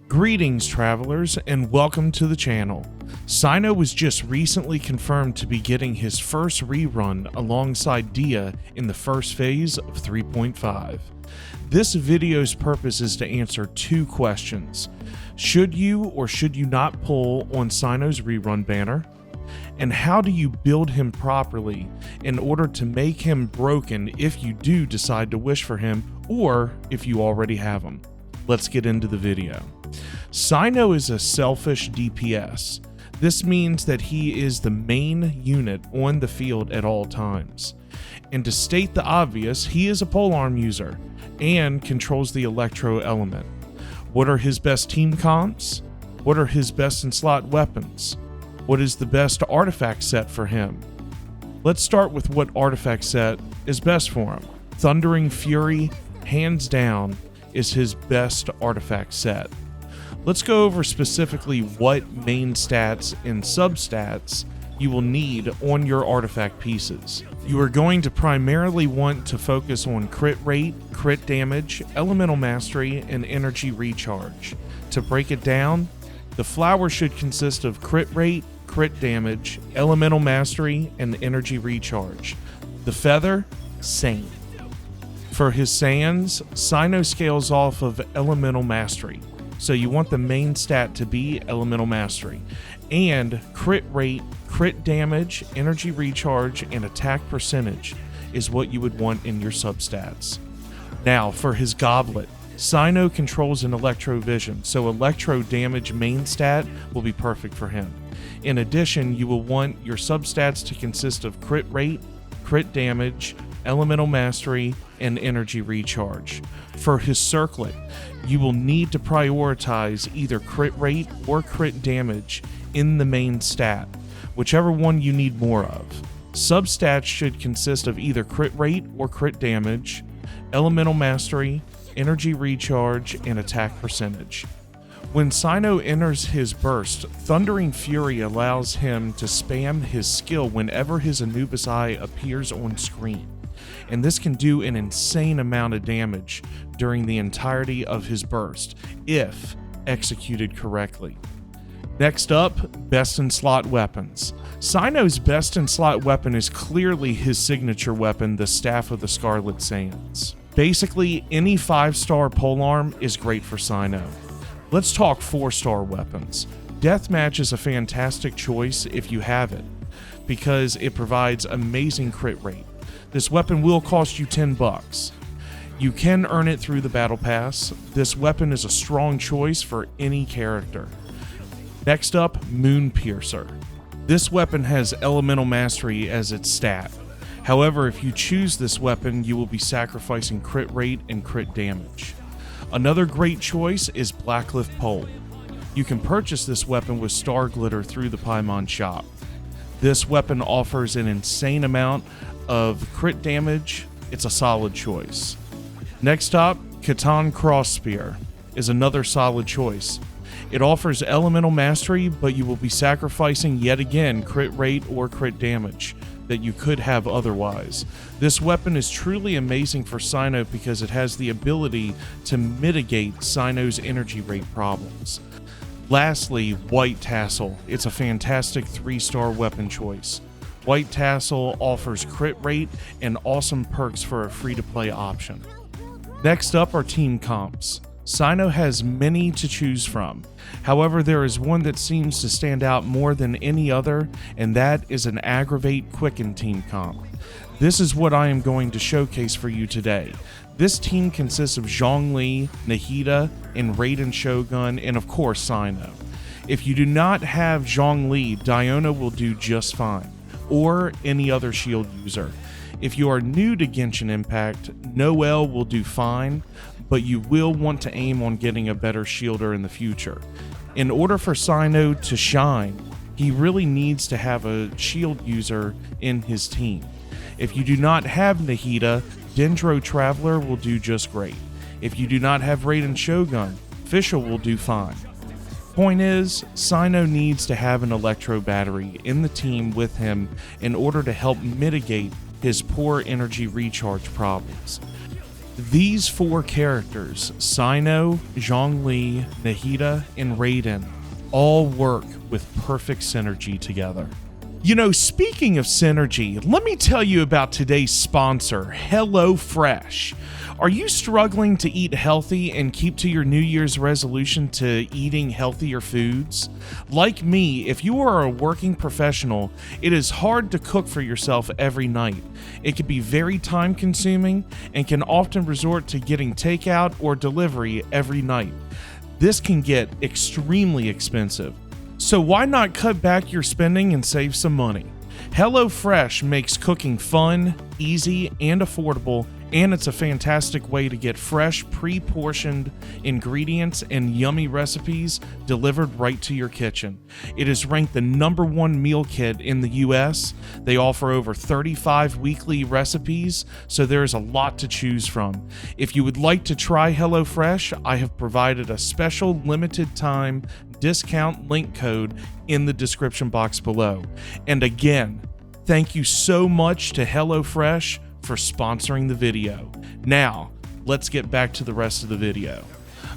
Greetings travelers and welcome to the channel. Cyno was just recently confirmed to be getting his first rerun alongside Dia in the first phase of 3.5. This video's purpose is to answer two questions. Should you or should you not pull on Cyno's rerun banner? And how do you build him properly in order to make him broken if you do decide to wish for him or if you already have him? Let's get into the video. Cyno is a selfish DPS. This means that he is the main unit on the field at all times. And to state the obvious, he is a polearm user and controls the electro element. What are his best team comps? What are his best in slot weapons? What is the best artifact set for him? Let's start with what artifact set is best for him. Thundering Fury, hands down, is his best artifact set. Let's go over specifically what main stats and substats you will need on your artifact pieces. You are going to primarily want to focus on crit rate, crit damage, elemental mastery, and energy recharge. To break it down, the flower should consist of crit rate, crit damage, elemental mastery, and energy recharge. The feather, same. For his sands, Cyno scales off of elemental mastery, so you want the main stat to be elemental mastery, and crit rate, crit damage, energy recharge, and attack percentage is what you would want in your substats. Now for his goblet, Cyno controls an electro vision, so electro damage main stat will be perfect for him. In addition, you will want your substats to consist of crit rate, crit damage, elemental mastery, and energy recharge. For his circlet, you will need to prioritize either crit rate or crit damage in the main stat, whichever one you need more of. Substats should consist of either crit rate or crit damage, elemental mastery, energy recharge, and attack percentage. When Cyno enters his burst, Thundering Fury allows him to spam his skill whenever his Anubis Eye appears on screen, and this can do an insane amount of damage during the entirety of his burst, if executed correctly. Next up, best in slot weapons. Cyno's best in slot weapon is clearly his signature weapon, the Staff of the Scarlet Sands. Basically, any 5-star polearm is great for Cyno. Let's talk 4-star weapons. Deathmatch is a fantastic choice if you have it, because it provides amazing crit rate. This weapon will cost you $10. You can earn it through the battle pass. This weapon is a strong choice for any character. Next up, Moon Piercer. This weapon has elemental mastery as its stat. However, if you choose this weapon, you will be sacrificing crit rate and crit damage. Another great choice is Blackcliff Pole. You can purchase this weapon with Star Glitter through the Paimon shop. This weapon offers an insane amount of crit damage. It's a solid choice. Next up, Kitain Cross Spear is another solid choice. It offers elemental mastery, but you will be sacrificing yet again crit rate or crit damage that you could have otherwise. This weapon is truly amazing for Cyno because it has the ability to mitigate Cyno's energy rate problems. Lastly, White Tassel. It's a fantastic 3-star weapon choice. White Tassel offers crit rate and awesome perks for a free-to-play option. Next up are team comps. Cyno has many to choose from. However, there is one that seems to stand out more than any other, and that is an Aggravate Quicken team comp. This is what I am going to showcase for you today. This team consists of Zhongli, Nahida, and Raiden Shogun, and of course Cyno. If you do not have Zhongli, Diona will do just fine, or any other shield user. If you are new to Genshin Impact, Noelle will do fine, but you will want to aim on getting a better shielder in the future. In order for Cyno to shine, he really needs to have a shield user in his team. If you do not have Nahida, Dendro Traveler will do just great. If you do not have Raiden Shogun, Fischl will do fine. Point is, Cyno needs to have an Electro Battery in the team with him in order to help mitigate his poor energy recharge problems. These 4 characters, Cyno, Zhongli, Nahida, and Raiden, all work with perfect synergy together. You know, speaking of synergy, let me tell you about today's sponsor, HelloFresh. Are you struggling to eat healthy and keep to your New Year's resolution to eating healthier foods? Like me, if you are a working professional, it is hard to cook for yourself every night. It can be very time consuming and can often resort to getting takeout or delivery every night. This can get extremely expensive. So why not cut back your spending and save some money? HelloFresh makes cooking fun, easy, and affordable, and it's a fantastic way to get fresh, pre-portioned ingredients and yummy recipes delivered right to your kitchen. It is ranked the #1 meal kit in the US. They offer over 35 weekly recipes, so there is a lot to choose from. If you would like to try HelloFresh, I have provided a special limited time discount link code in the description box below. And again, thank you so much to HelloFresh for sponsoring the video. Now, let's get back to the rest of the video.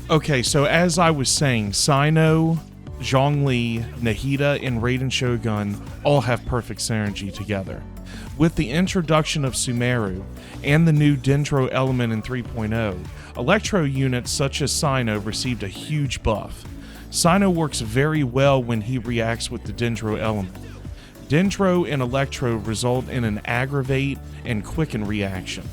Okay, so as I was saying, Cyno, Zhongli, Nahida, and Raiden Shogun all have perfect synergy together. With the introduction of Sumeru and the new Dendro element in 3.0, Electro units such as Cyno received a huge buff. Cyno works very well when he reacts with the Dendro element. Dendro and Electro result in an aggravate and quicken reaction,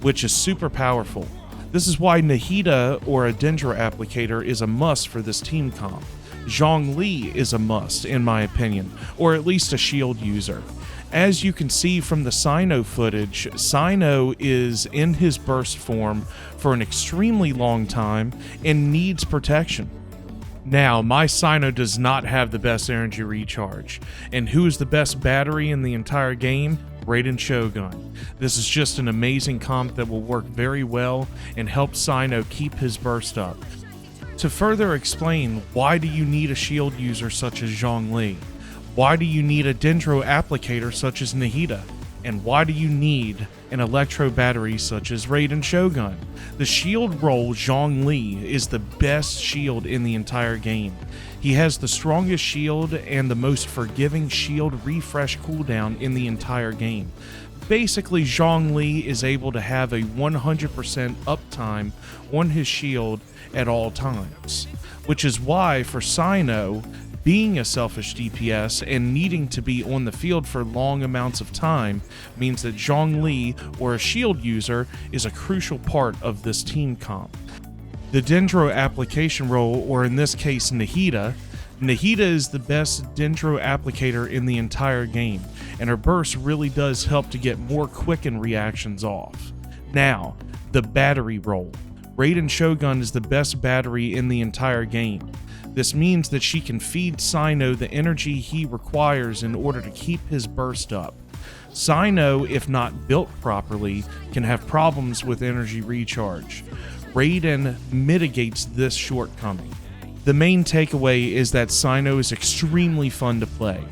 which is super powerful. This is why Nahida or a Dendro applicator is a must for this team comp. Zhongli is a must in my opinion, or at least a shield user. As you can see from the Cyno footage, Cyno is in his burst form for an extremely long time and needs protection. Now, my Cyno does not have the best energy recharge. And who is the best battery in the entire game? Raiden Shogun. This is just an amazing comp that will work very well and help Cyno keep his burst up. To further explain, why do you need a shield user such as Zhongli? Why do you need a Dendro applicator such as Nahida? And why do you need an Electro battery such as Raiden Shogun? The shield role Zhongli is the best shield in the entire game. He has the strongest shield and the most forgiving shield refresh cooldown in the entire game. Basically, Zhongli is able to have a 100% uptime on his shield at all times, which is why for Cyno, being a selfish DPS and needing to be on the field for long amounts of time means that Zhongli or a shield user is a crucial part of this team comp. The Dendro application role, or in this case Nahida is the best Dendro applicator in the entire game, and her burst really does help to get more quicken reactions off. Now, the battery role. Raiden Shogun is the best battery in the entire game. This means that she can feed Cyno the energy he requires in order to keep his burst up. Cyno, if not built properly, can have problems with energy recharge. Raiden mitigates this shortcoming. The main takeaway is that Cyno is extremely fun to play.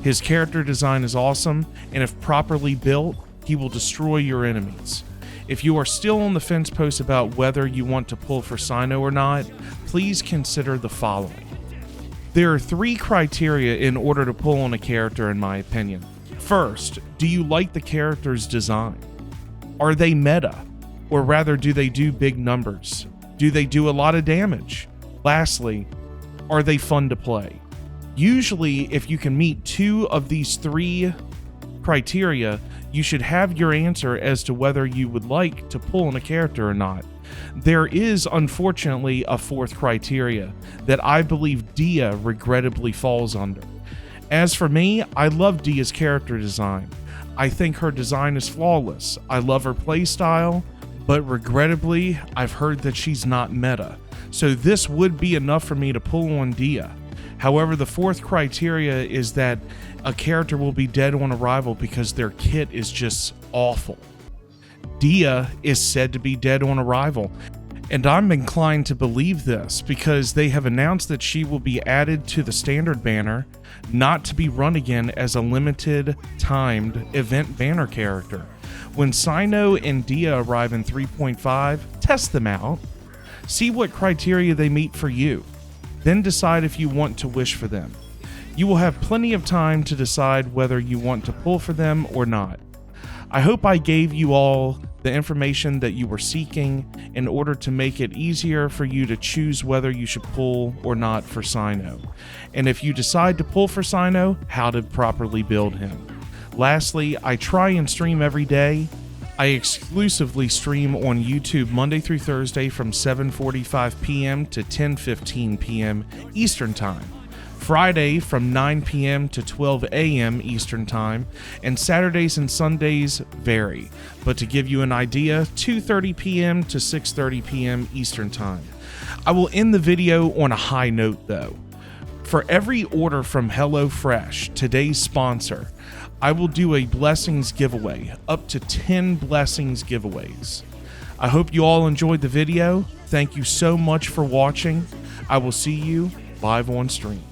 His character design is awesome, and if properly built, he will destroy your enemies. If you are still on the fence post about whether you want to pull for Cyno or not, please consider the following. There are 3 criteria in order to pull on a character in my opinion. First, do you like the character's design? Are they meta? Or rather, do they do big numbers? Do they do a lot of damage? Lastly, are they fun to play? Usually, if you can meet 2 of these 3 criteria, you should have your answer as to whether you would like to pull on a character or not. There is unfortunately a 4th criteria that I believe Dia regrettably falls under. As for me, I love Dia's character design. I think her design is flawless. I love her playstyle, but regrettably, I've heard that she's not meta. So this would be enough for me to pull on Dia. However, the 4th criteria is that a character will be dead on arrival because their kit is just awful. Dia is said to be dead on arrival, and I'm inclined to believe this because they have announced that she will be added to the standard banner, not to be run again as a limited timed event banner character, When Cyno and Dia arrive in 3.5, test them out. See what criteria they meet for you. Then decide if you want to wish for them. You will have plenty of time to decide whether you want to pull for them or not. I hope I gave you all the information that you were seeking in order to make it easier for you to choose whether you should pull or not for Cyno. And if you decide to pull for Cyno, how to properly build him. Lastly, I try and stream every day. I exclusively stream on YouTube Monday through Thursday from 7:45 p.m. to 10:15 p.m. Eastern Time. Friday from 9 p.m. to 12 a.m. Eastern Time, and Saturdays and Sundays vary, but to give you an idea, 2:30 p.m. to 6:30 p.m. Eastern Time. I will end the video on a high note though. For every order from HelloFresh, today's sponsor, I will do a blessings giveaway, up to 10 blessings giveaways. I hope you all enjoyed the video. Thank you so much for watching. I will see you live on stream.